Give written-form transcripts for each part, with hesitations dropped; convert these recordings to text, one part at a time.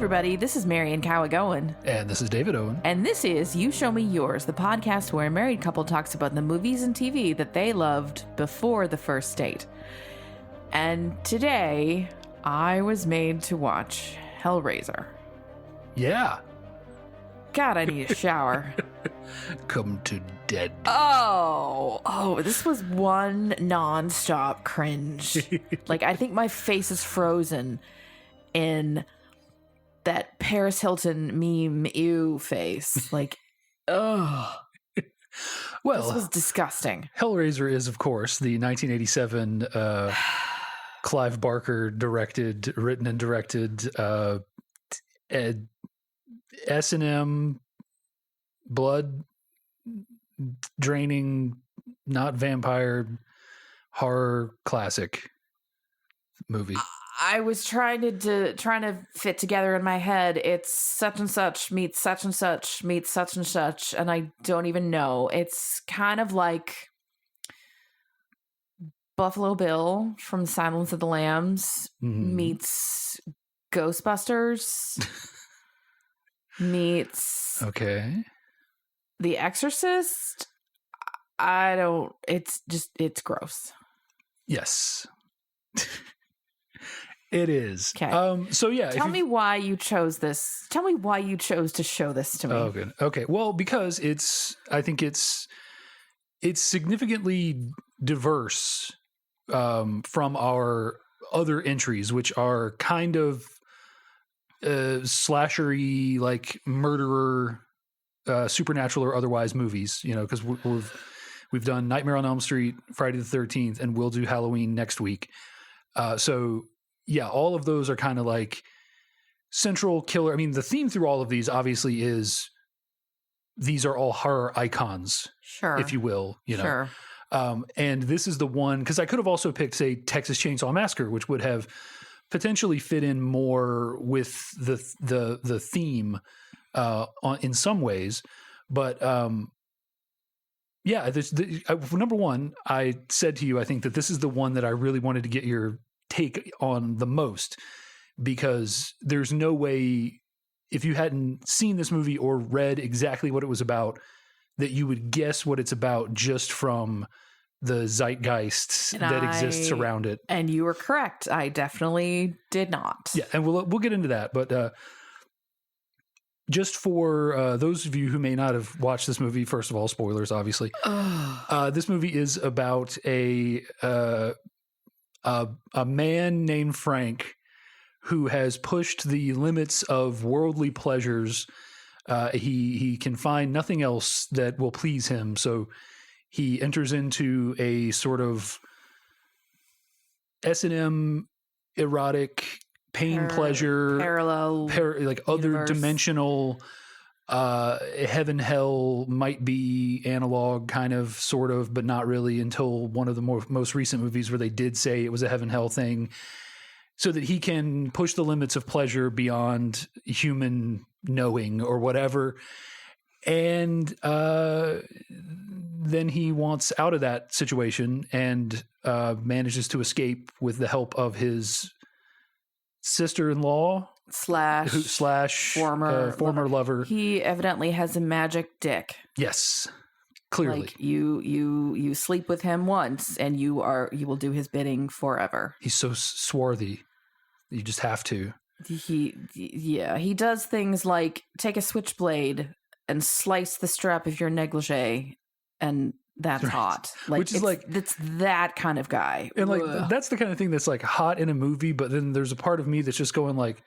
everybody, this is Marian Cowagowan. And this is David Owen. And this is You Show Me Yours, the podcast where a married couple talks about the movies and TV that they loved before the first date. And today, I was made to watch Hellraiser. Yeah. God, I need a shower. Come to dead. Oh, this was one nonstop cringe. Like, I think my face is frozen in that Paris Hilton meme ew face. Like, ugh. Well, this was disgusting. Hellraiser is, of course, the 1987 Clive Barker written and directed S&M blood draining, not vampire horror classic movie. I was trying to fit together in my head. It's such and such meets such and such meets such and such, and I don't even know. It's kind of like Buffalo Bill from Silence of the Lambs meets Ghostbusters meets The Exorcist. It's gross. Yes. It is. Okay. So yeah. Tell me why you chose this. Tell me why you chose to show this to me. Oh, good. Okay. Well, because I think it's significantly diverse from our other entries, which are kind of slashery, like murderer, supernatural or otherwise movies. You know, because we've done Nightmare on Elm Street, Friday the 13th, and we'll do Halloween next week. So yeah, all of those are kind of like central killer. I mean, the theme through all of these obviously is these are all horror icons, sure, if you will. You know, sure. And this is the one, because I could have also picked, say, Texas Chainsaw Massacre, which would have potentially fit in more with the theme in some ways. But yeah, number one, I said to you, I think that this is the one that I really wanted to get your take on the most, because there's no way, if you hadn't seen this movie or read exactly what it was about, that you would guess what it's about just from the zeitgeist that exists around it. And you were correct. I definitely did not. Yeah, and we'll get into that. But just for those of you who may not have watched this movie, first of all, spoilers, obviously. This movie is about a man named Frank who has pushed the limits of worldly pleasures. He can find nothing else that will please him, so he enters into a sort of S&M erotic pain pleasure parallel like other universe. Dimensional heaven hell might be analog, kind of, sort of, but not really, until one of the most recent movies where they did say it was a heaven hell thing, so that he can push the limits of pleasure beyond human knowing or whatever. And then he wants out of that situation and manages to escape with the help of his sister-in-law slash former lover. He evidently has a magic dick. Yes, clearly. Like you sleep with him once and you will do his bidding forever. He's so swarthy. You just have to. He does things like take a switchblade and slice the strap of your negligee, and that's right. Hot. Like, which is it's that kind of guy. And like, that's the kind of thing that's like hot in a movie, but then there's a part of me that's just going like,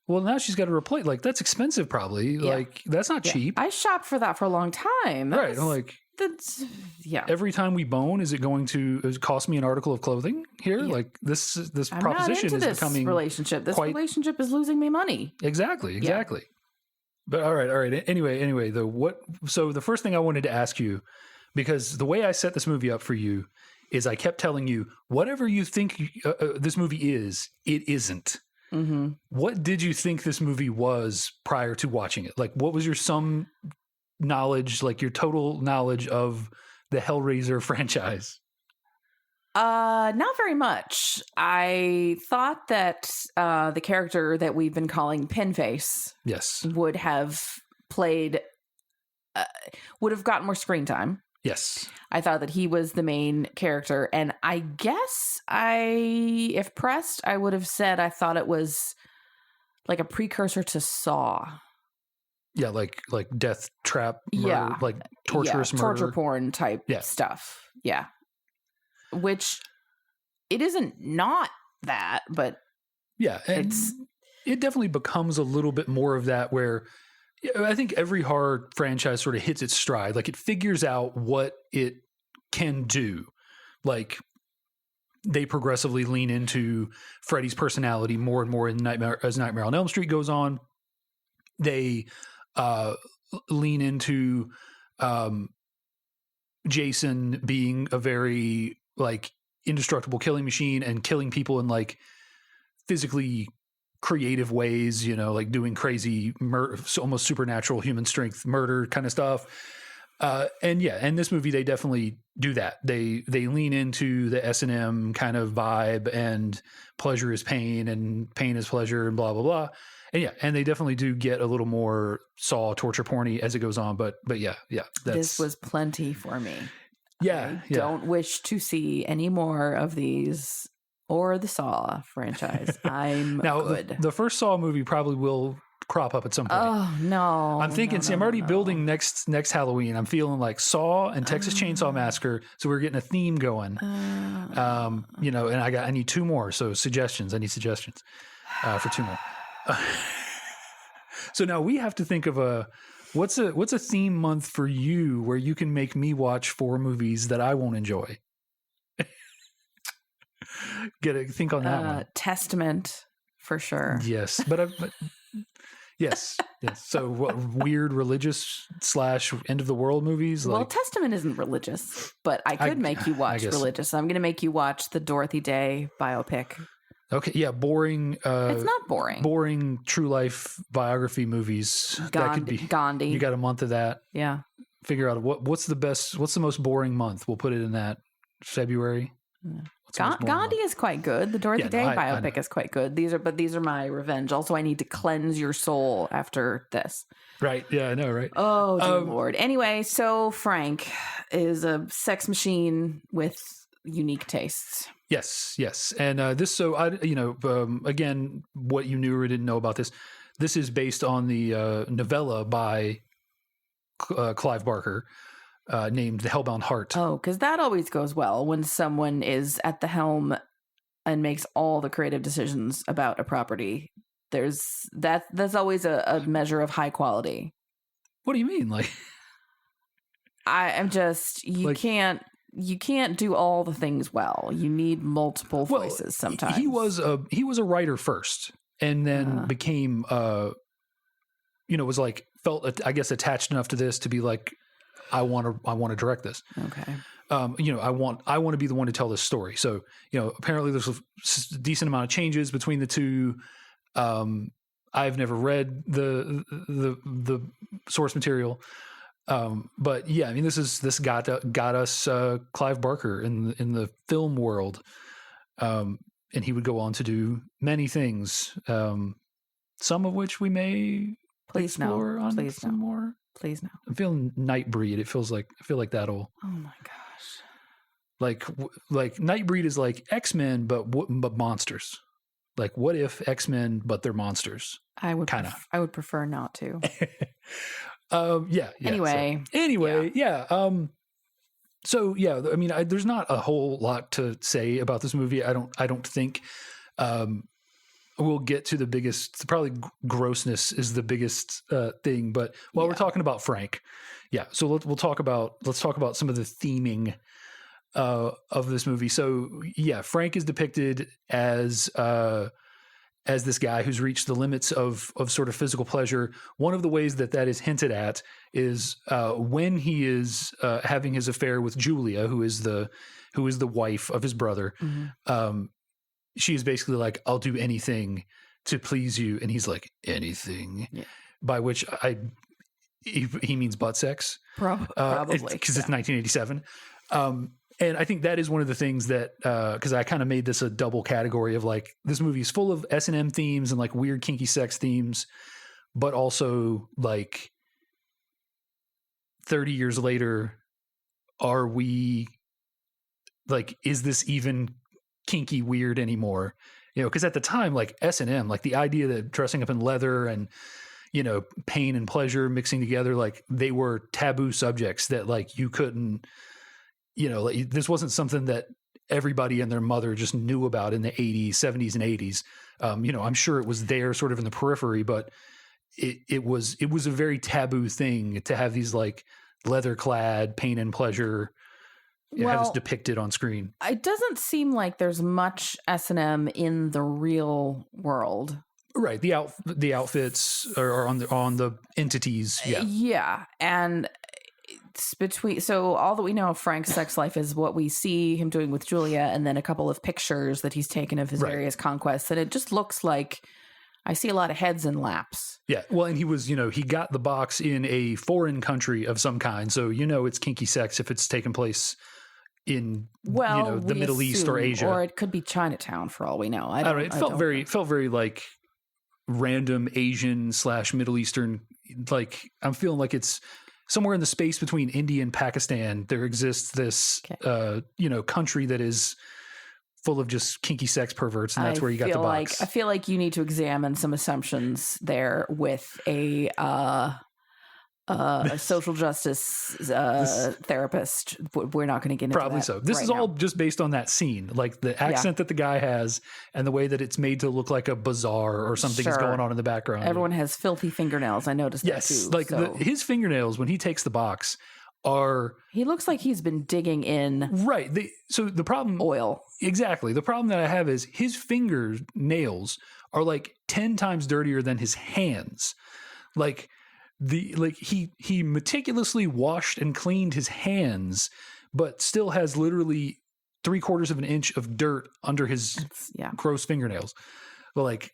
well, now she's got to replace, like, that's expensive probably. Yeah. Like, that's not cheap. I shopped for that for a long time. Right. I'm like, every time we bone, is it going to cost me an article of clothing here? Yeah. Like, this proposition is becoming relationship. This relationship is losing me money. Exactly. Yeah. But all right. Anyway, so the first thing I wanted to ask you, because the way I set this movie up for you is I kept telling you, whatever you think this movie is, it isn't. Mm-hmm. What did you think this movie was prior to watching it? Like, what was your knowledge, like your total knowledge of the Hellraiser franchise? Not very much. I thought that the character that we've been calling Pinface Yes. would have played, would have gotten more screen time. Yes. I thought that he was the main character, and I guess if pressed, I would have said I thought it was like a precursor to Saw. Yeah, like death trap murder, like torturous murder. Torture porn type stuff. Yeah. Which it isn't not that, but yeah, and it definitely becomes a little bit more of that where I think every horror franchise sort of hits its stride. Like it figures out what it can do. Like they progressively lean into Freddy's personality more and more in as Nightmare on Elm Street goes on. They lean into Jason being a very like indestructible killing machine and killing people in like physically creative ways, you know, like doing crazy almost supernatural human strength murder kind of stuff. And this movie, they definitely do that. They lean into the S&M kind of vibe and pleasure is pain and pain is pleasure and blah, blah, blah. And they definitely do get a little more Saw torture porny as it goes on. But this was plenty for me. I don't wish to see any more of these or the Saw franchise. I'm now, good. The first Saw movie probably will crop up at some point. Oh, no. I'm thinking, I'm already building next Halloween. I'm feeling like Saw and Texas Chainsaw Massacre. So we're getting a theme going. You know, and I need 2 more. So suggestions. I need suggestions for 2 more. So now we have to think of what's a theme month for you where you can make me watch 4 movies that I won't enjoy. Think on that one. Testament for sure. Yes, but yes. So what weird religious / end of the world movies? Well, Testament isn't religious, but I could make you watch religious. I'm going to make you watch the Dorothy Day biopic. Okay, yeah, boring. It's not boring. Boring true life biography movies. That could be Gandhi. You got a month of that. Yeah. Figure out what's the most boring month. We'll put it in that February. Yeah. Gandhi is quite good. The Dorothy Day biopic is quite good. These are my revenge. Also, I need to cleanse your soul after this. Right. Yeah, I know, right? Oh, dear Lord. Anyway, so Frank is a sex machine with unique tastes. Yes. And again, what you knew or didn't know about this is based on the novella by Clive Barker named The Hellbound Heart. Oh, because that always goes well when someone is at the helm and makes all the creative decisions about a property. That's always a measure of high quality. What do you mean? Like, I'm just you can't do all the things well. You need multiple voices sometimes. He was a writer first, and then became was like felt I guess attached enough to this to be like, I want to direct this. Okay. I want to be the one to tell this story. So, apparently there's a decent amount of changes between the two. I've never read the source material. But yeah, I mean, this got us Clive Barker in the film world. And he would go on to do many things. Some of which we may explore on some more. Please no. I'm feeling Nightbreed. I feel like that'll. Oh my gosh. Like Nightbreed is like X-Men, but monsters. Like, what if X-Men, but they're monsters? I would prefer not to. Yeah. Anyway. So yeah, I mean, there's not a whole lot to say about this movie. I don't think. We'll get to the biggest, probably grossness is the biggest thing. But while we're talking about Frank, so let's talk about some of the theming of this movie. So yeah, Frank is depicted as this guy who's reached the limits of sort of physical pleasure. One of the ways that is hinted at is when he is having his affair with Julia, who is the wife of his brother. Mm-hmm. She is basically like, I'll do anything to please you. And he's like, anything, by which he means butt sex. Probably. Because it's 1987. And I think that is one of the things that, because I kind of made this a double category of like, this movie is full of S&M themes and like weird kinky sex themes, but also like 30 years later, are we like, is this even kinky weird anymore? You know, because at the time, like S&M, like the idea that dressing up in leather and, you know, pain and pleasure mixing together, like they were taboo subjects that like you couldn't, you know, like, this wasn't something that everybody and their mother just knew about in the 80s, 70s, and 80s. You know, I'm sure it was there sort of in the periphery, but it was a very taboo thing to have these like leather clad pain and pleasure have this depicted on screen. It doesn't seem like there's much S&M in the real world. Right. The outfits are on the entities. Yeah. Yeah. And so all that we know of Frank's sex life is what we see him doing with Julia, and then a couple of pictures that he's taken of his various conquests. And it just looks like I see a lot of heads and laps. Yeah. Well, and he was, you know, he got the box in a foreign country of some kind. So, you know, it's kinky sex if it's taken place in, you know, the Middle East or Asia. Or it could be Chinatown for all we know. I don't know. It felt very like random Asian / Middle Eastern. Like I'm feeling like it's somewhere in the space between India and Pakistan. There exists this, you know, country that is full of just kinky sex perverts, and that's where you got the box. I feel like you need to examine some assumptions there with a social justice therapist. We're not going to get into probably that so. This is all just based on that scene, like the accent that the guy has, and the way that it's made to look like a bazaar or something is going on in the background. Everyone has filthy fingernails. I noticed that too. Like his fingernails when he takes the box are. He looks like he's been digging in. Right. So the problem. Oil. Exactly. The problem that I have is his fingernails are like 10 times dirtier than his hands. Like. He meticulously washed and cleaned his hands, but still has literally 3/4 of an inch of dirt under his gross fingernails. But like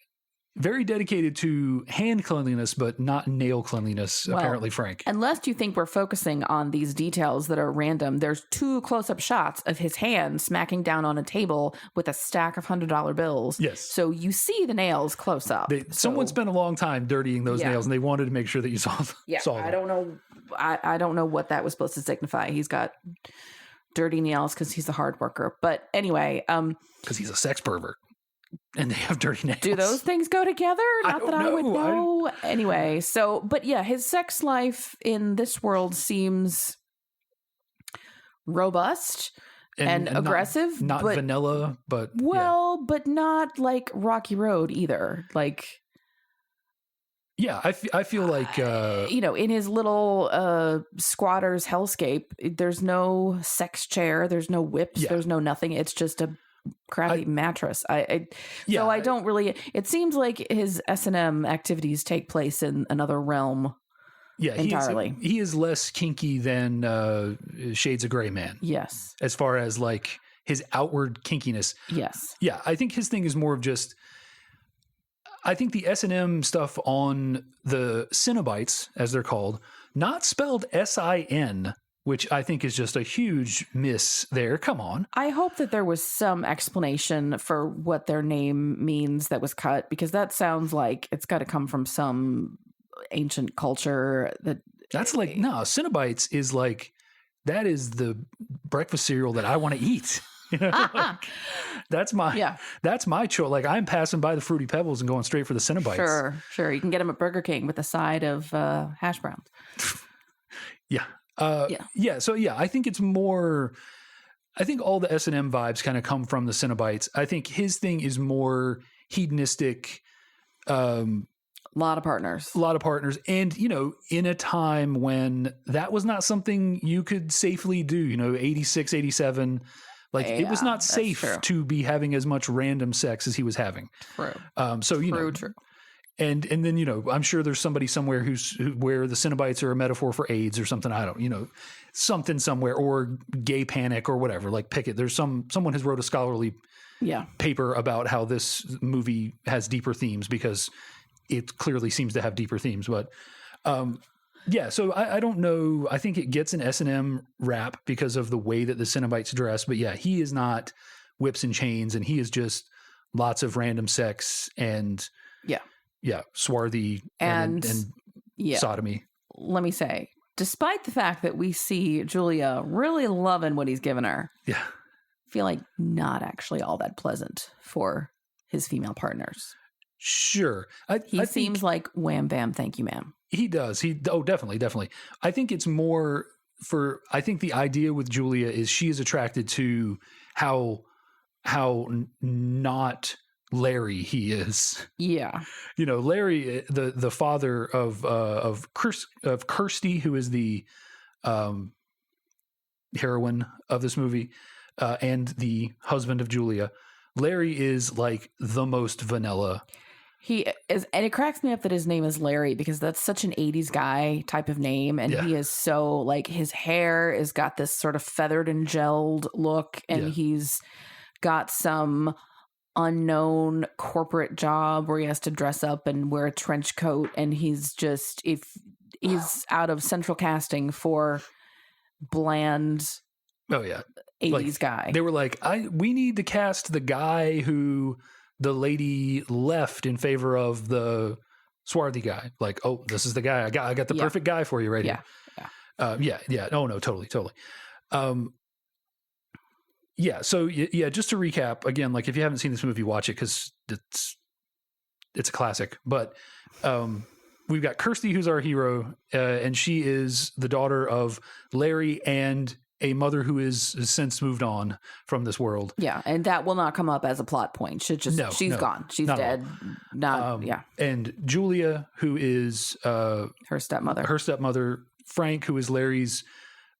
very dedicated to hand cleanliness, but not nail cleanliness, apparently, Frank. Unless you think we're focusing on these details that are random, there's 2 close-up shots of his hand smacking down on a table with a stack of $100 bills. Yes. So you see the nails close up. Someone spent a long time dirtying those nails, and they wanted to make sure that you saw them. I don't know. I don't know what that was supposed to signify. He's got dirty nails because he's a hard worker. But anyway. Because he's a sex pervert. And they have dirty nails. Do those things go together? Not that I would know. Anyway, but yeah, his sex life in this world seems robust and aggressive. Not vanilla, but... but not like Rocky Road either. Like... Yeah, I feel like... you know, in his little squatter's hellscape, there's no sex chair, there's no whips, there's no nothing. It's just a crappy mattress. So I don't really. It seems like his S&M activities take place in another realm. Yeah, entirely. He is less kinky than Shades of Grey Man. Yes, as far as like his outward kinkiness. Yes. Yeah, I think his thing is more of just. I think the S&M stuff on the Cenobites, as they're called, not spelled S-I-N. Which I think is just a huge miss there. Come on. I hope that there was some explanation for what their name means that was cut, because that sounds like it's got to come from some ancient culture. That's like, no, Cenobites is like, that is the breakfast cereal that I want to eat. You know, like, that's my choice. Like I'm passing by the Fruity Pebbles and going straight for the Cenobites. Sure. You can get them at Burger King with a side of hash browns. Yeah. So I think it's more. I think all the S&M vibes kind of come from the Cenobites. I think his thing is more hedonistic. Lot of partners, and you know, in a time when that was not something you could safely do. You know, 86, 87. Like it was not safe to be having as much random sex as he was having. True. So you know. True. And then, you know, I'm sure there's somebody somewhere where the Cenobites are a metaphor for AIDS or something. I don't, you know, something somewhere, or gay panic or whatever. Like pick it. There's someone has wrote a scholarly paper about how this movie has deeper themes, because it clearly seems to have deeper themes. But Yeah, so I don't know. I think it gets an S&M rap because of the way that the Cenobites dress. But yeah, he is not whips and chains, and he is just lots of random sex and swarthy and sodomy. Let me say, despite the fact that we see Julia really loving what he's given her, I feel like not actually all that pleasant for his female partners. Sure. He seems like wham bam, thank you, ma'am. He does. Definitely. I think it's more I think the idea with Julia is she is attracted to how not Larry he is. Yeah. You know, Larry, the father of Kirsty, who is the heroine of this movie, and the husband of Julia. Larry is like the most vanilla. He is, and it cracks me up that his name is Larry because that's such an 80s guy type of name. And he is so, like, his hair has got this sort of feathered and gelled look, and he's got some unknown corporate job where he has to dress up and wear a trench coat. And he's just, if he's out of central casting for bland 80s guy. They were like, we need to cast the guy who the lady left in favor of the swarthy guy. Like, oh, this is the guy. I got the perfect guy for you right here. Yeah. Oh no, totally. So just to recap again, like if you haven't seen this movie, watch it because it's a classic. But we've got Kirsty, who's our hero, and she is the daughter of Larry and a mother who is since moved on from this world. Yeah, and that will not come up as a plot point. She's gone. She's dead. And Julia, who is her stepmother. Frank, who is Larry's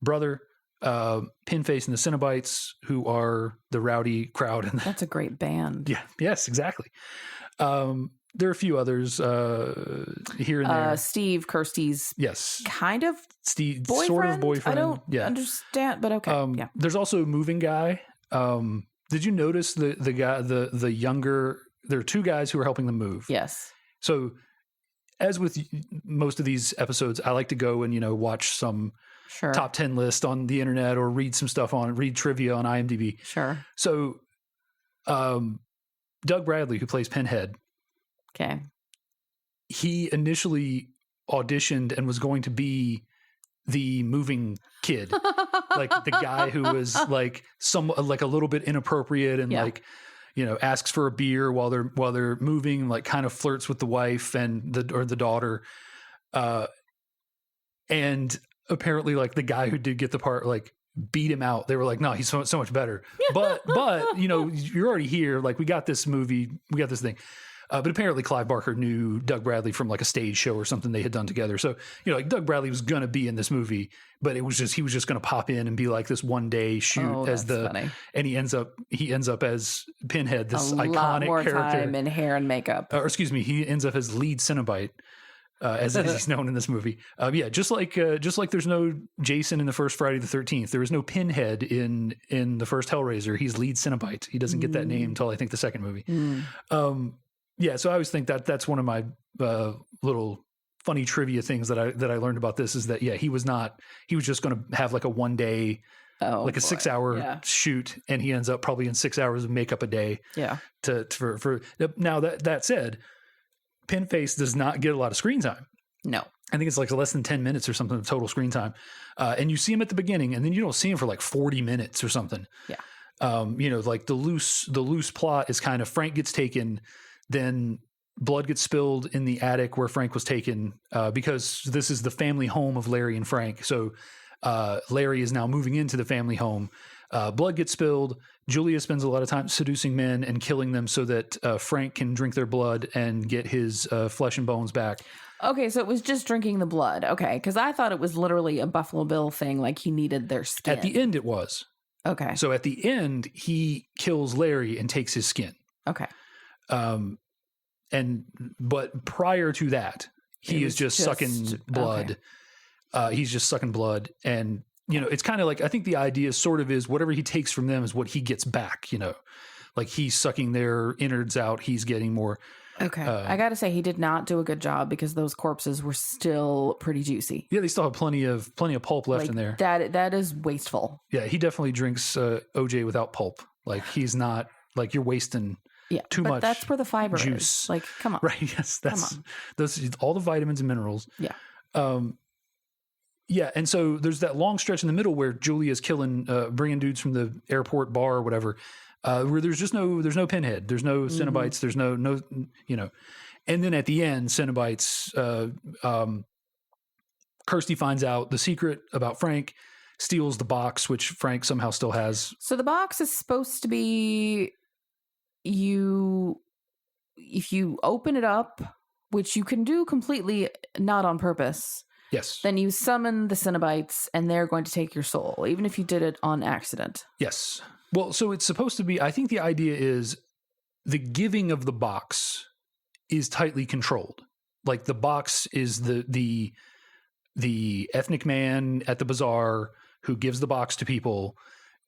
brother. Pinface and the Cenobites, who are the rowdy crowd. That's a great band. Yeah. Yes, exactly. There are a few others here and there. Steve, Kirsty's kind of Steve, boyfriend? Sort of boyfriend. I don't understand, but okay. There's also a moving guy. Did you notice the guy, the younger? There are two guys who are helping them move. Yes. So, as with most of these episodes, I like to go and watch some top 10 list on the internet or read some stuff read trivia on IMDb. Sure. So, Doug Bradley, who plays Pinhead. Okay. He initially auditioned and was going to be the moving kid, like the guy who was like a little bit inappropriate and asks for a beer while they're moving, like kind of flirts with the wife and the daughter. And apparently like the guy who did get the part, like beat him out. They were like, no, he's so much better. But you're already here. Like we got this movie, we got this thing. But apparently Clive Barker knew Doug Bradley from like a stage show or something they had done together. So, like Doug Bradley was going to be in this movie, but he was just going to pop in and be like this one day shoot funny. And he ends up as Pinhead, this iconic lot more character. Time in hair and makeup. He ends up as lead Cenobite. As he's known in this movie. Just like there's no Jason in the first Friday the 13th, there is no Pinhead in the first Hellraiser. He's lead Cenobite. He doesn't get that name until I think the second movie. So I always think that's one of my little funny trivia things that I learned about this is that he was just going to have like a one day, 6 hour shoot, and he ends up probably in 6 hours of makeup a day. Yeah. For now that said, Pinface does not get a lot of screen time. No. I think it's like less than 10 minutes or something of total screen time. And you see him at the beginning and then you don't see him for like 40 minutes or something. Yeah. Like the loose plot is kind of Frank gets taken, then blood gets spilled in the attic where Frank was taken, because this is the family home of Larry and Frank. So Larry is now moving into the family home. Blood gets spilled. Julia spends a lot of time seducing men and killing them so that Frank can drink their blood and get his flesh and bones back. Okay, so it was just drinking the blood. Okay, because I thought it was literally a Buffalo Bill thing, like he needed their skin. At the end, it was. Okay. So at the end, he kills Larry and takes his skin. Okay. But prior to that, he is just sucking blood. Okay. He's just sucking blood, and it's kind of like, I think the idea sort of is whatever he takes from them is what he gets back. Like he's sucking their innards out, he's getting more. Okay. I got to say, he did not do a good job because those corpses were still pretty juicy. Yeah, they still have plenty of pulp left in there. That is wasteful. Yeah, he definitely drinks OJ without pulp. Like, he's not, like, you're wasting too much. That's where the fiber juice. is. Like, come on. Right, yes. That's those, all the vitamins and minerals. Yeah. Yeah, and so there's that long stretch in the middle where Julia's bringing dudes from the airport bar or whatever, where there's no Pinhead, there's no Cenobites, there's no, and then at the end, Cenobites, Kirsty finds out the secret about Frank, steals the box, which Frank somehow still has. So the box is supposed to be if you open it up, which you can do completely not on purpose. Yes. Then you summon the Cenobites and they're going to take your soul, even if you did it on accident. Yes. Well, so it's supposed to be, I think the idea is the giving of the box is tightly controlled. Like, the box is the ethnic man at the bazaar who gives the box to people.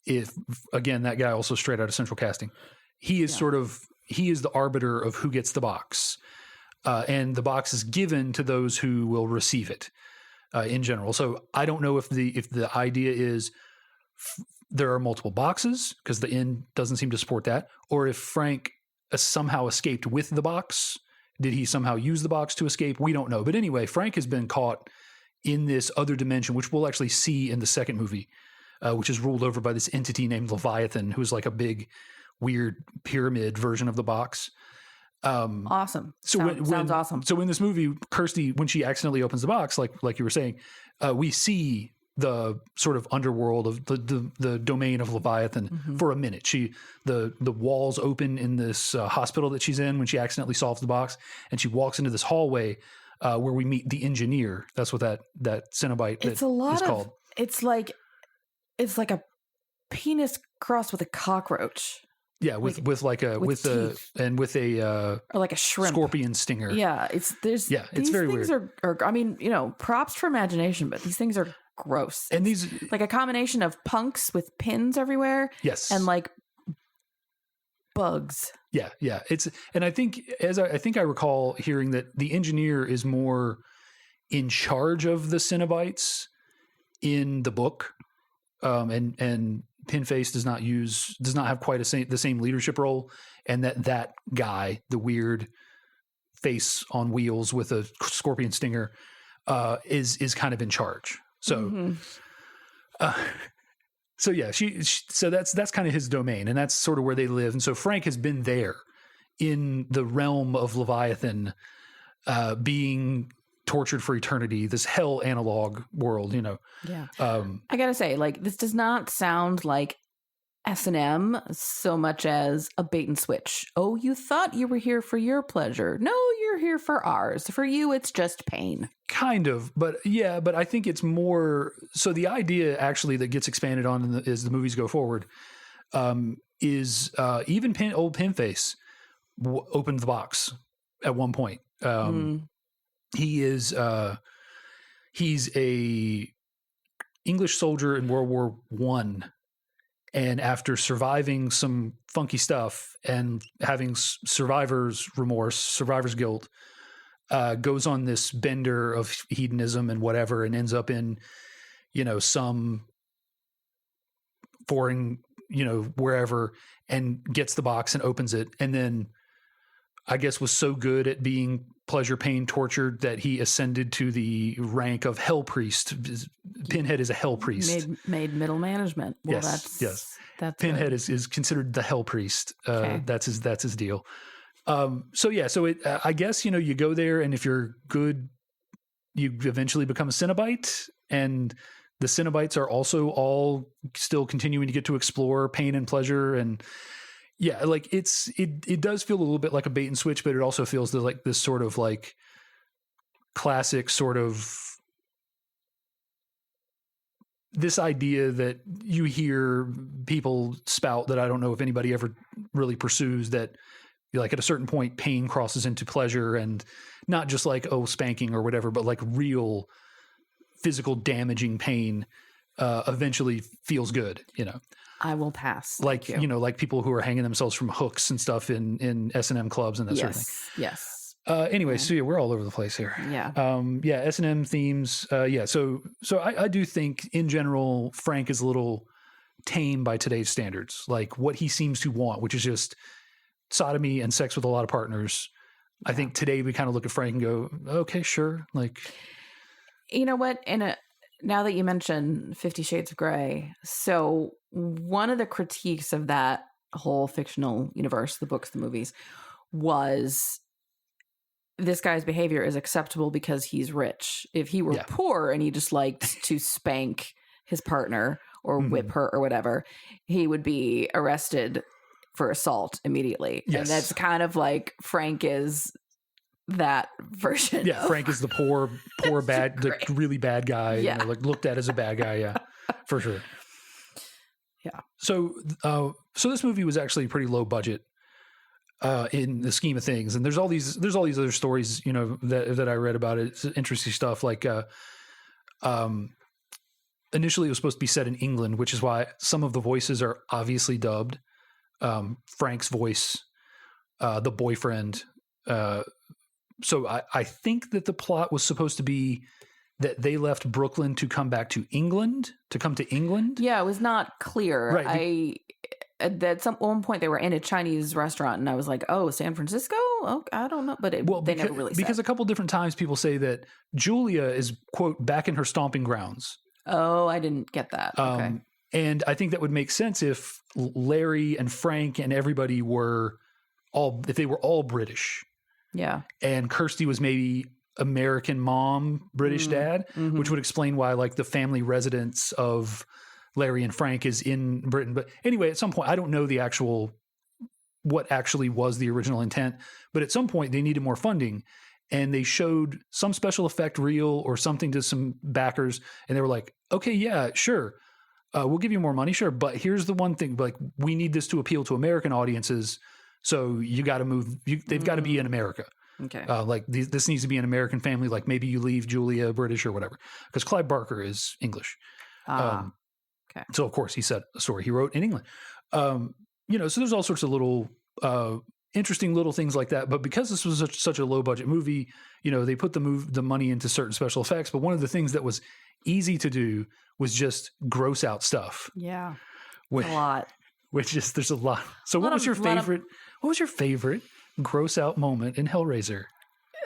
If, again, that guy also straight out of Central Casting, he is he is the arbiter of who gets the box. And the box is given to those who will receive it. In general. So I don't know if the idea is there are multiple boxes, because the inn doesn't seem to support that, or if Frank somehow escaped with the box. Did he somehow use the box to escape? We don't know. But anyway, Frank has been caught in this other dimension, which we'll actually see in the second movie, which is ruled over by this entity named Leviathan, who's like a big, weird pyramid version of the box. Awesome. So sounds awesome. So in this movie, Kirsty, when she accidentally opens the box, like you were saying, we see the sort of underworld of the domain of Leviathan for a minute. The walls open in this hospital that she's in when she accidentally solves the box, and she walks into this hallway where we meet the engineer. That's what that Cenobite is called. It's like a penis crossed with a cockroach. Yeah, with a or like a shrimp, scorpion stinger. Yeah, it's very weird. Are I mean, props for imagination, but these things are gross. And these, like, a combination of punks with pins everywhere. Yes, and like bugs. Yeah. And I think I recall hearing that the engineer is more in charge of the Cenobites in the book, and Pinface does not have quite the same leadership role, and that guy, the weird face on wheels with a scorpion stinger, is kind of in charge. So, so yeah, so that's kind of his domain, and that's sort of where they live. And so Frank has been there in the realm of Leviathan, being tortured for eternity, this hell analog world, Yeah. I gotta say, like, this does not sound like S&M so much as a bait and switch. Oh, you thought you were here for your pleasure. No, you're here for ours. For you, it's just pain. Kind of, but I think it's more, so the idea actually that gets expanded on as the movies go forward, is even old Pinface opened the box at one point. He's a English soldier in World War I, and after surviving some funky stuff and having survivor's remorse, survivor's guilt, goes on this bender of hedonism and whatever, and ends up in, some foreign, wherever, and gets the box and opens it, and then I guess was so good at being pleasure, pain, tortured that he ascended to the rank of hell priest. Pinhead is a hell priest. Made middle management. Well, yes. That's Pinhead is considered the hell priest. Okay. That's his deal. So I guess, you go there, and if you're good, you eventually become a Cenobite, and the Cenobites are also all still continuing to get to explore pain and pleasure, and yeah, like it does feel a little bit like a bait and switch, but it also feels like this sort of like classic sort of this idea that you hear people spout that I don't know if anybody ever really pursues, that like at a certain point pain crosses into pleasure, and not just like, spanking or whatever, but like real physical damaging pain eventually feels good, I will pass. Like, Thank you. like people who are hanging themselves from hooks and stuff in S&M clubs and that sort of thing. Yes. Anyway, so yeah, we're all over the place here. Yeah. S&M themes. So I do think in general, Frank is a little tame by today's standards. Like what he seems to want, which is just sodomy and sex with a lot of partners. I think today we kind of look at Frank and go, okay, sure. Like, you know what? Now that you mention 50 Shades of Grey, so one of the critiques of that whole fictional universe, the books, the movies, was this guy's behavior is acceptable because he's rich. If he were poor and he just liked to spank his partner or whip her or whatever, he would be arrested for assault immediately. Yes. And that's kind of like Frank is that version. Yeah, Frank is the poor bad, the really bad guy. Yeah. Like looked at as a bad guy. Yeah, for sure. Yeah. So this movie was actually pretty low budget in the scheme of things, and there's all these other stories, that I read about it. It's interesting stuff. Like, initially it was supposed to be set in England, which is why some of the voices are obviously dubbed. Frank's voice, the boyfriend. So I think that the plot was supposed to be that they left Brooklyn to come back to England, Yeah, it was not clear. Right. At one point they were in a Chinese restaurant and I was like, oh, San Francisco? Oh, I don't know. But they never really said. Because a couple different times people say that Julia is, quote, back in her stomping grounds. Oh, I didn't get that. Okay. And I think that would make sense if Larry and Frank and everybody if they were all British. Yeah. And Kirsty was maybe American mom, British dad, which would explain why like the family residence of Larry and Frank is in Britain. But anyway, at some point, I don't know what actually was the original intent, but at some point they needed more funding and they showed some special effect reel or something to some backers. And they were like, okay, yeah, sure. We'll give you more money. Sure. But here's the one thing, like we need this to appeal to American audiences. So you got to move. They've got to be in America. Okay. Like this needs to be an American family. Like maybe you leave Julia British or whatever, because Clive Barker is English. Okay. So of course he said a story he wrote in England. So there's all sorts of little interesting little things like that. But because this was such a low budget movie, they put the money into certain special effects. But one of the things that was easy to do was just gross out stuff. Yeah. A lot. There's a lot. So what was your favorite gross out moment in Hellraiser?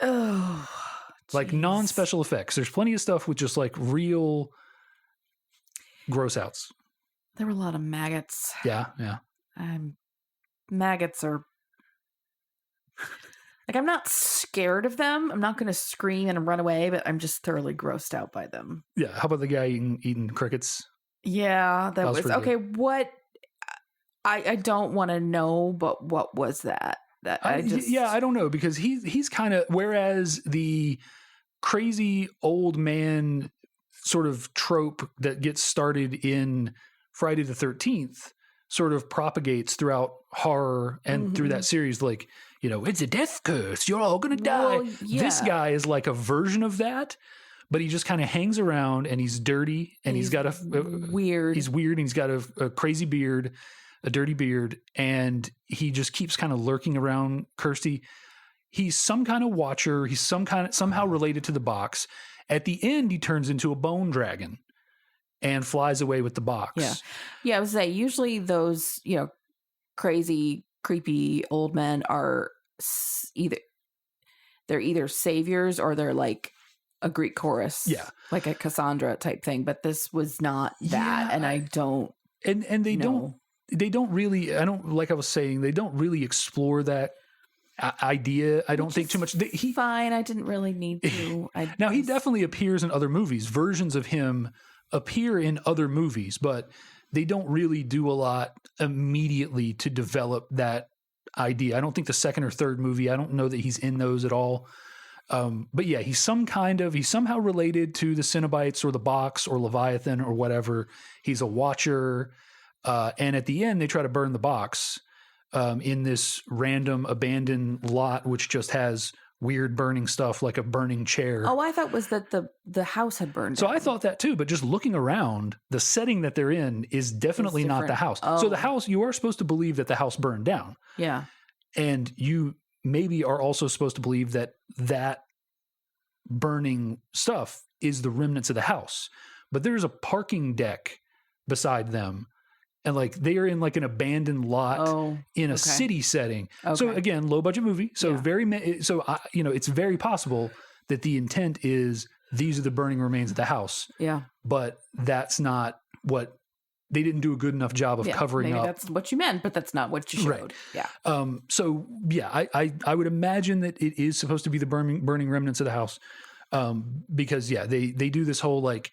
Oh, like non-special effects. There's plenty of stuff with just like real gross outs. There were a lot of maggots. Yeah. Maggots are like, I'm not scared of them. I'm not going to scream and run away, but I'm just thoroughly grossed out by them. Yeah. How about the guy eating crickets? Yeah, that was okay. Good. What? I don't want to know, but what was that? I don't know, because he's kind of, whereas the crazy old man sort of trope that gets started in Friday the 13th sort of propagates throughout horror and through that series, like, it's a death curse. You're all going to die. Well, yeah. This guy is like a version of that, but he just kind of hangs around and he's dirty and he's got weird. He's weird and he's got a crazy beard, a dirty beard, and he just keeps kind of lurking around Kirsty. He's some kind of watcher. He's somehow related to the box. At the end, he turns into a bone dragon and flies away with the box. Yeah. I would say usually those, crazy, creepy old men are either saviors or they're like a Greek chorus. Yeah. Like a Cassandra type thing. But this was not that. And I don't. And they know. They don't really, like I was saying, they don't really explore that idea. I don't think too much. Fine. I didn't really need to. Now, he definitely appears in other movies. Versions of him appear in other movies, but they don't really do a lot immediately to develop that idea. I don't think the second or third movie, I don't know that he's in those at all. But yeah, he's somehow related to the Cenobites or the box or Leviathan or whatever. He's a watcher. And at the end, they try to burn the box in this random abandoned lot, which just has weird burning stuff like a burning chair. Oh, I thought it was that the house had burned So down. I thought that too, but just looking around, the setting that they're in is definitely not the house. Oh. So the house, you are supposed to believe that the house burned down. Yeah. And you maybe are also supposed to believe that that burning stuff is the remnants of the house. But there's a parking deck beside them. And like they are in like an abandoned lot in a city setting. Okay. So again, low budget movie. So it's very possible that the intent is these are the burning remains of the house. Yeah. But that's not what they didn't do a good enough job of covering up. That's what you meant, but that's not what you showed. Right. Yeah. I would imagine that it is supposed to be the burning remnants of the house. Because they do this whole like,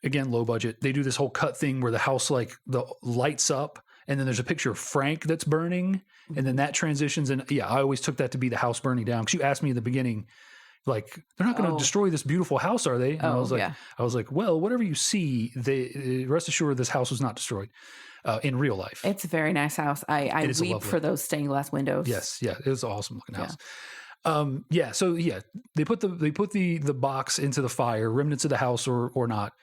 again, low budget. They do this whole cut thing where the house like the lights up and then there's a picture of Frank that's burning and then that transitions. And I always took that to be the house burning down. Cause you asked me in the beginning, like, they're not going to destroy this beautiful house, are they? And I was like, well, whatever you see, rest assured this house was not destroyed in real life. It's a very nice house. I weep for those stained glass windows. Yes. Yeah. It was an awesome looking house. They put the box into the fire, remnants of the house or not.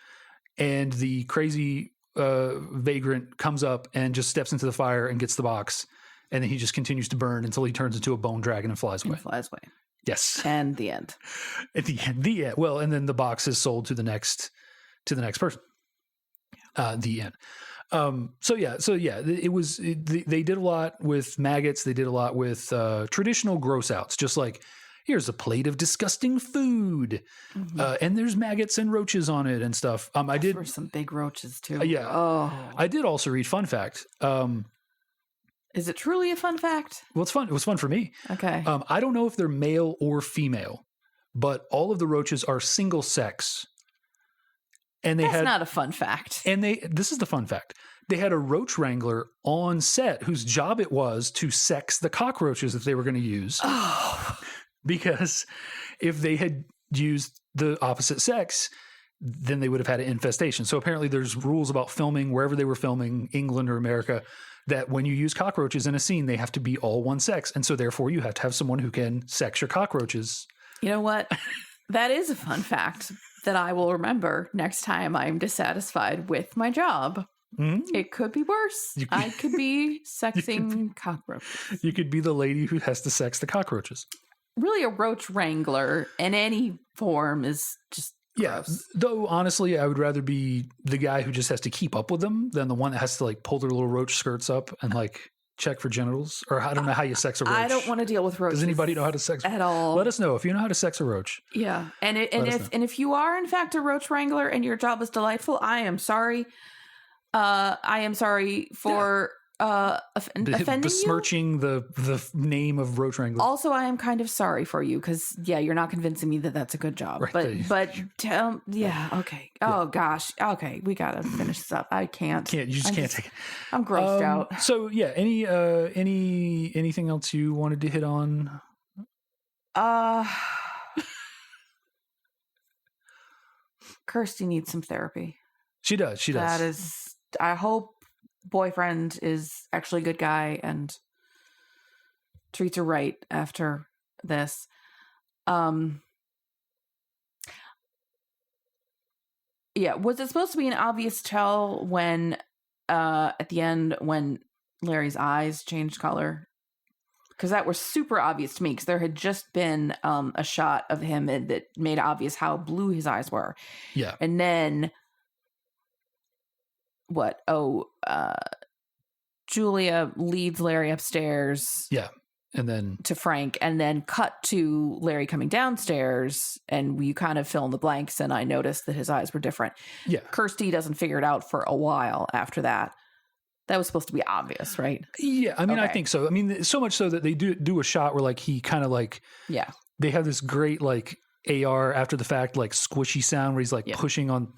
And the crazy vagrant comes up and just steps into the fire and gets the box. And then he just continues to burn until he turns into a bone dragon and flies away. Yes. And the end. At the end. Well, and then the box is sold to the next person. The end. It was, they did a lot with maggots. They did a lot with traditional gross outs, just like, here's a plate of disgusting food. Mm-hmm. And there's maggots and roaches on it and stuff. There were some big roaches too. I did also read fun fact. Is it truly a fun fact? Well, it's fun. It was fun for me. Okay. I don't know if they're male or female, but all of the roaches are single sex. And that's not a fun fact. And this is the fun fact. They had a roach wrangler on set whose job it was to sex the cockroaches that they were going to use. Oh. Because if they had used the opposite sex, then they would have had an infestation. So apparently there's rules about filming wherever they were filming, England or America, that when you use cockroaches in a scene, they have to be all one sex. And so therefore you have to have someone who can sex your cockroaches. You know what? That is a fun fact that I will remember next time I'm dissatisfied with my job. Mm-hmm. It could be worse. I could be sexing cockroaches. You could be the lady who has to sex the cockroaches. Really, a roach wrangler in any form is just gross. Though honestly, I would rather be the guy who just has to keep up with them than the one that has to like pull their little roach skirts up and like check for genitals. Or I don't know how you sex a roach. I don't want to deal with roaches. Does anybody know how to sex at all? Let us know if you know how to sex a roach. Yeah, and if you are in fact a roach wrangler and your job is delightful, I am sorry. I am sorry for offending besmirching you. the name of roach wrangler. Also, I am kind of sorry for you because you're not convincing me that that's a good job. Right, okay. Oh gosh, okay, we gotta finish this up. I can't. You just can't take it. I'm grossed out. So anything else you wanted to hit on? Kirsty needs some therapy. She does. That is. I hope boyfriend is actually a good guy and treats her right after this. Was it supposed to be an obvious tell when at the end when Larry's eyes changed color? Because that was super obvious to me because there had just been a shot of him that made obvious how blue his eyes were. Yeah. And then Julia leads Larry upstairs. Yeah. And then to Frank, and then cut to Larry coming downstairs, and you kind of fill in the blanks, and I noticed that his eyes were different. Yeah. Kirsty doesn't figure it out for a while after that. That was supposed to be obvious, right? Yeah. I mean, I think so. I mean, so much so that they do a shot where like he kind of like, they have this great like AR after the fact, like squishy sound where he's like pushing on.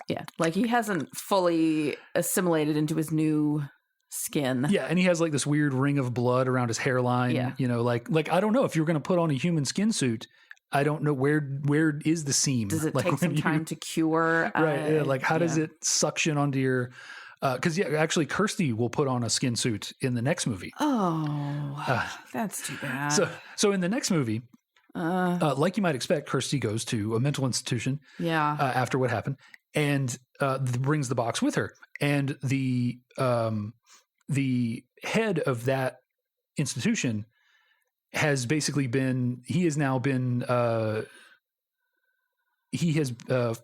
Yeah, like he hasn't fully assimilated into his new skin. Yeah, and he has like this weird ring of blood around his hairline. Yeah. You know, like I don't know if you're going to put on a human skin suit. I don't know where is the seam. Does it like take some time to cure? Right. Like how does it suction onto your? Because actually, Kirsty will put on a skin suit in the next movie. Oh, that's too bad. So in the next movie, Like you might expect, Kirsty goes to a mental institution after what happened, and brings the box with her. And the head of that institution has basically been, he has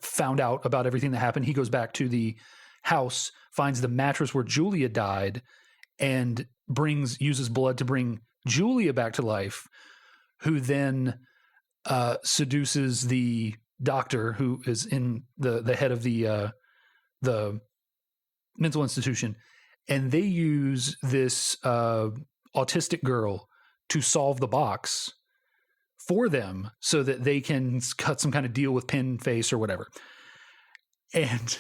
found out about everything that happened. He goes back to the house, finds the mattress where Julia died, and uses blood to bring Julia back to life, who then seduces the doctor who is in the head of the mental institution. And they use this autistic girl to solve the box for them so that they can cut some kind of deal with Pinface or whatever. And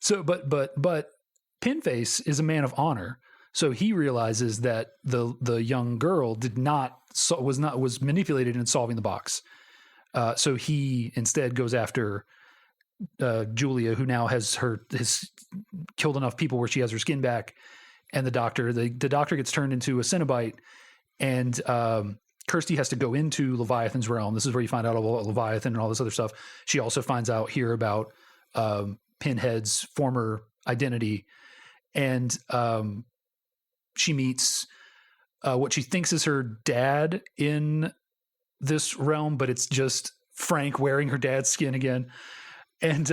but Pinface is a man of honor. So he realizes that the young girl was manipulated in solving the box. So he instead goes after Julia, who now has killed enough people where she has her skin back, and the doctor gets turned into a Cenobite, and Kirsty has to go into Leviathan's realm. This is where you find out about Leviathan and all this other stuff. She also finds out here about Pinhead's former identity, and she meets what she thinks is her dad in this realm, but it's just Frank wearing her dad's skin again. And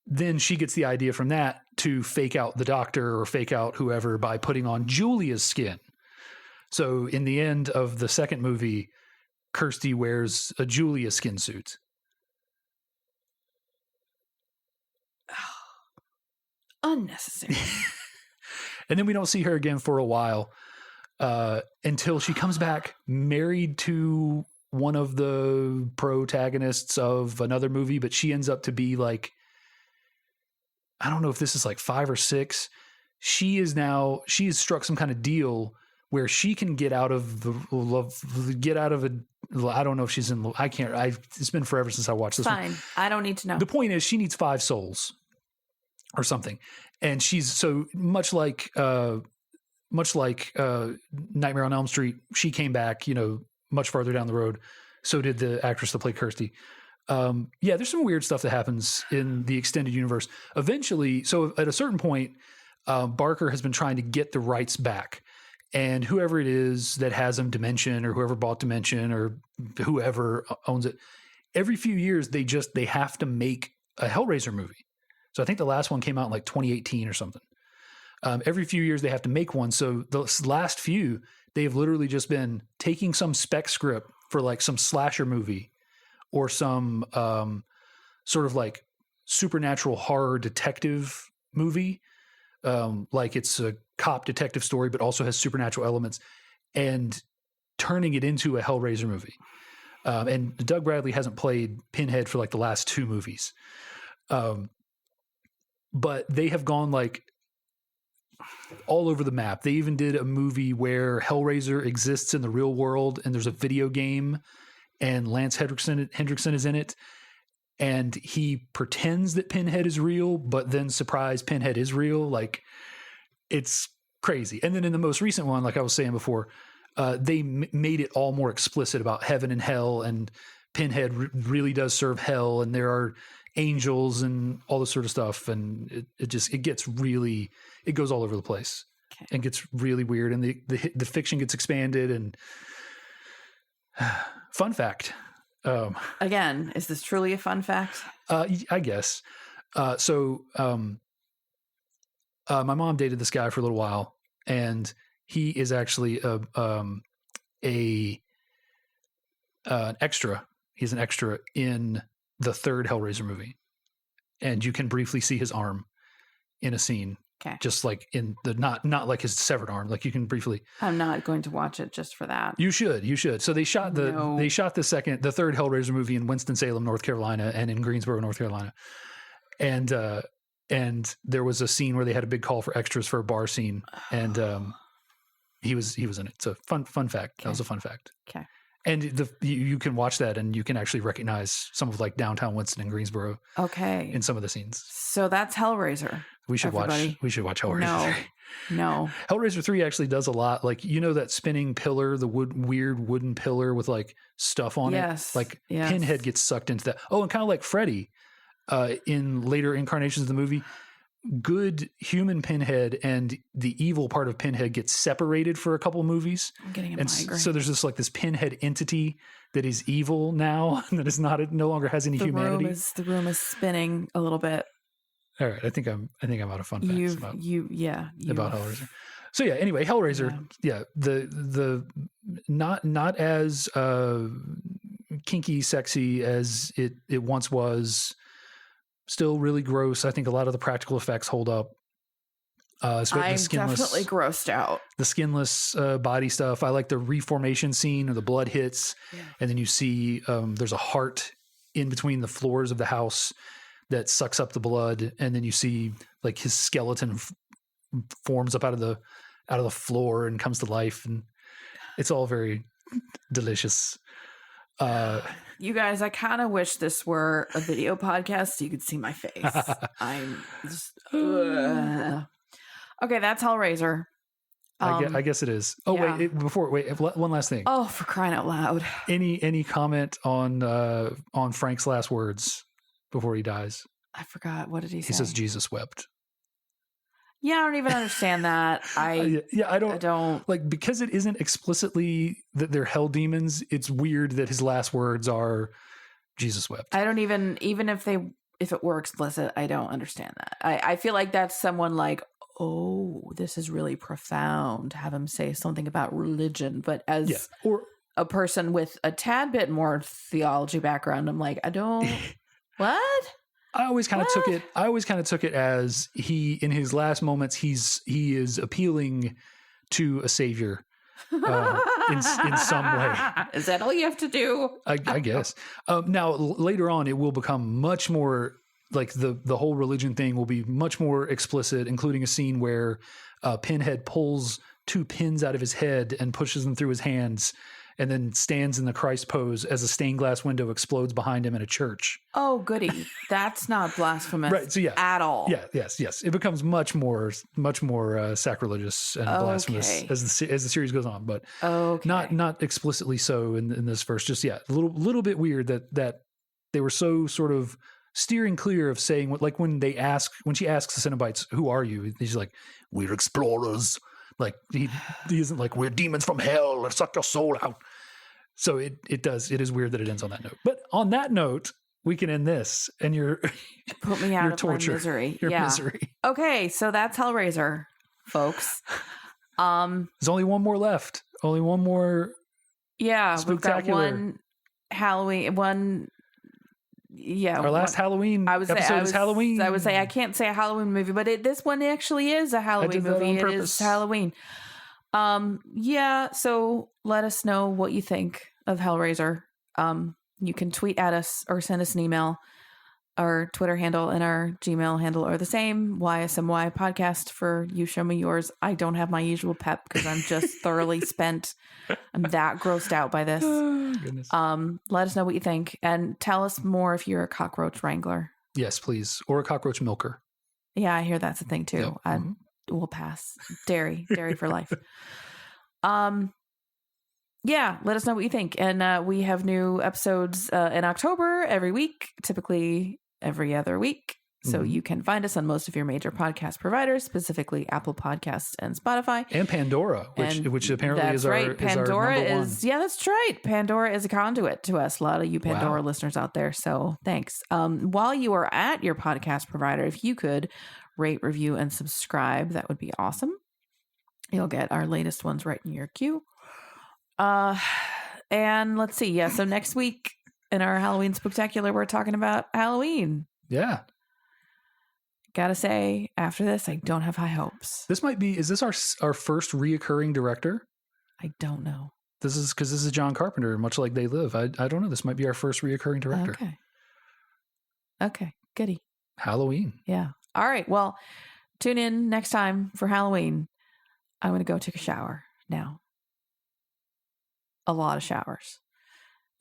then she gets the idea from that to fake out the doctor or fake out whoever by putting on Julia's skin. So in the end of the second movie, Kirsty wears a Julia skin suit. Unnecessary. And then we don't see her again for a while until she comes back married to one of the protagonists of another movie, but she ends up to be like, I don't know if this is like 5 or 6. She has struck some kind of deal where she can get out of I don't know if she's in, it's been forever since I watched this Fine. one. I don't need to know. The point is she needs 5 souls or something. And she's so much like Nightmare on Elm Street. She came back, much farther down the road. So did the actress that played Kirsty. There's some weird stuff that happens in the extended universe. Eventually, so at a certain point, Barker has been trying to get the rights back. And whoever it is that has them, Dimension, or whoever bought Dimension, or whoever owns it, every few years they have to make a Hellraiser movie. So I think the last one came out in like 2018 or something. Every few years they have to make one. So the last few, they've literally just been taking some spec script for like some slasher movie or some sort of like supernatural horror detective movie. Like it's a cop detective story, but also has supernatural elements, and turning it into a Hellraiser movie. And Doug Bradley hasn't played Pinhead for like the last 2 movies. But they have gone like all over the map. They even did a movie where Hellraiser exists in the real world, and there's a video game, and Lance Hendrickson is in it, and he pretends that Pinhead is real, but then surprise, Pinhead is real. Like, it's crazy. And then in the most recent one, like I was saying before, they made it all more explicit about heaven and hell, and Pinhead really does serve hell, and there are angels and all this sort of stuff, and it goes all over the place. Okay. And gets really weird, and the fiction gets expanded. And fun fact, again, is this truly a fun fact? I guess so. My mom dated this guy for a little while, and he is actually an extra. He's an extra in the 3rd Hellraiser movie, and you can briefly see his arm in a scene. Okay. Just like in the not like his severed arm, like you can briefly. I'm not going to watch it just for that. You should. So they shot the 3rd Hellraiser movie in Winston-Salem, North Carolina, and in Greensboro, North Carolina, and there was a scene where they had a big call for extras for a bar scene, and he was in it. So fun fact. Okay. That was a fun fact. Okay. And you can watch that and you can actually recognize some of like downtown Winston and Greensboro in some of the scenes. So that's Hellraiser. We should watch Hellraiser 3. No. Hellraiser 3 actually does a lot. Like, that spinning pillar, the weird wooden pillar with like stuff on it. Like Pinhead gets sucked into that. Oh, and kind of like Freddy in later incarnations of the movie, good human Pinhead and the evil part of Pinhead gets separated for a couple movies. I'm getting a migraine. So there's this Pinhead entity that is evil now, that is no longer has any humanity. The room is spinning a little bit. All right, I think I'm out of fun facts about Hellraiser. So yeah, anyway, Hellraiser, the not as kinky, sexy as it once was. Still really gross. I think a lot of the practical effects hold up. I'm definitely grossed out. The skinless body stuff. I like the reformation scene where the blood hits, and then you see there's a heart in between the floors of the house that sucks up the blood, and then you see like his skeleton forms up out of the floor and comes to life, and it's all very delicious. You guys, I kind of wish this were a video podcast so you could see my face. I'm just okay. That's Hellraiser. I guess it is. Oh yeah. Wait, one last thing. Oh, for crying out loud! Any comment on Frank's last words before he dies? I forgot. What did he say? He says Jesus wept. Yeah, I don't even understand that. I don't like, because it isn't explicitly that they're hell demons. It's weird that his last words are Jesus wept. I don't even if it were explicit, I don't understand that. I feel like that's someone like, oh, this is really profound. Have him say something about religion, but as a person with a tad bit more theology background, I'm like, I don't. What? I always kind of took it as he, in his last moments, he is appealing to a savior in some way. Is that all you have to do? I guess. Now later on, it will become much more like the whole religion thing will be much more explicit, including a scene where Pinhead pulls 2 pins out of his head and pushes them through his hands, and then stands in the Christ pose as a stained glass window explodes behind him in a church. Oh, goody. That's not blasphemous right, so at all. Yeah, yes. It becomes much more sacrilegious and blasphemous as the series goes on, but not explicitly so in this verse. Just, a little bit weird that they were so sort of steering clear of saying, like when she asks the Cenobites, who are you? He's like, we're explorers. Like he isn't like, we're demons from hell, let's suck your soul out. So it is weird that it ends on that note. But on that note, we can end this, and put me out your of torture, my misery. Your misery. Okay, so that's Hellraiser, folks. There's only one more left. Only one more. Yeah, Spooktacular. We've got one Halloween. One. Yeah, our last Halloween episode is Halloween. I would say I can't say a Halloween movie, but this one actually is a Halloween movie. It is Halloween. So let us know what you think of Hellraiser. You can tweet at us or send us an email. Our Twitter handle and our Gmail handle are the same. YSMY podcast for you. Show me yours. I don't have my usual pep because I'm just thoroughly spent. I'm that grossed out by this. Oh, goodness. Let us know what you think and tell us more if you're a cockroach wrangler. Yes, please. Or a cockroach milker. Yeah, I hear that's a thing too. Yep. We'll pass. Dairy for life. Yeah, let us know what you think. And we have new episodes in October every week, typically every other week. So you can find us on most of your major podcast providers, specifically Apple Podcasts and Spotify. And Pandora, which apparently is our right. Pandora is our number one. Yeah, that's right. Pandora is a conduit to us. A lot of you Pandora listeners out there. So thanks. While you are at your podcast provider, if you could rate, review, and subscribe, that would be awesome. You'll get our latest ones right in your queue. And let's see. Yeah. So next week in our Halloween Spooktacular, we're talking about Halloween. Yeah. Gotta say, after this, I don't have high hopes. Is this our first reoccurring director? I don't know. This is John Carpenter, much like They Live. I don't know. This might be our first reoccurring director. Okay. Goody. Halloween. Yeah. All right. Well, tune in next time for Halloween. I'm going to go take a shower now. A lot of showers.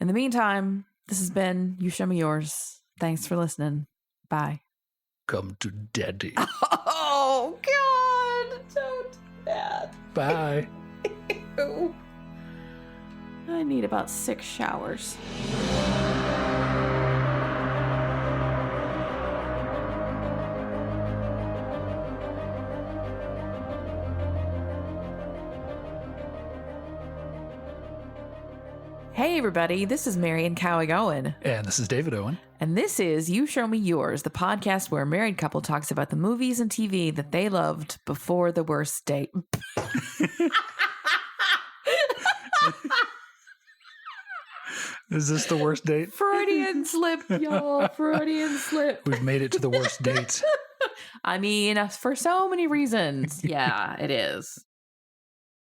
In the meantime, this has been You Show Me Yours. Thanks for listening. Bye. Come to daddy. Oh, God. Don't do that. Bye. Ew. I need about 6 showers. Hey everybody, this is Marian Cowing Owen. And this is David Owen. And this is You Show Me Yours, the podcast where a married couple talks about the movies and TV that they loved before the worst date. Is this the worst date? Freudian slip, y'all. Freudian slip. We've made it to the worst date. I mean, for so many reasons. Yeah, it is.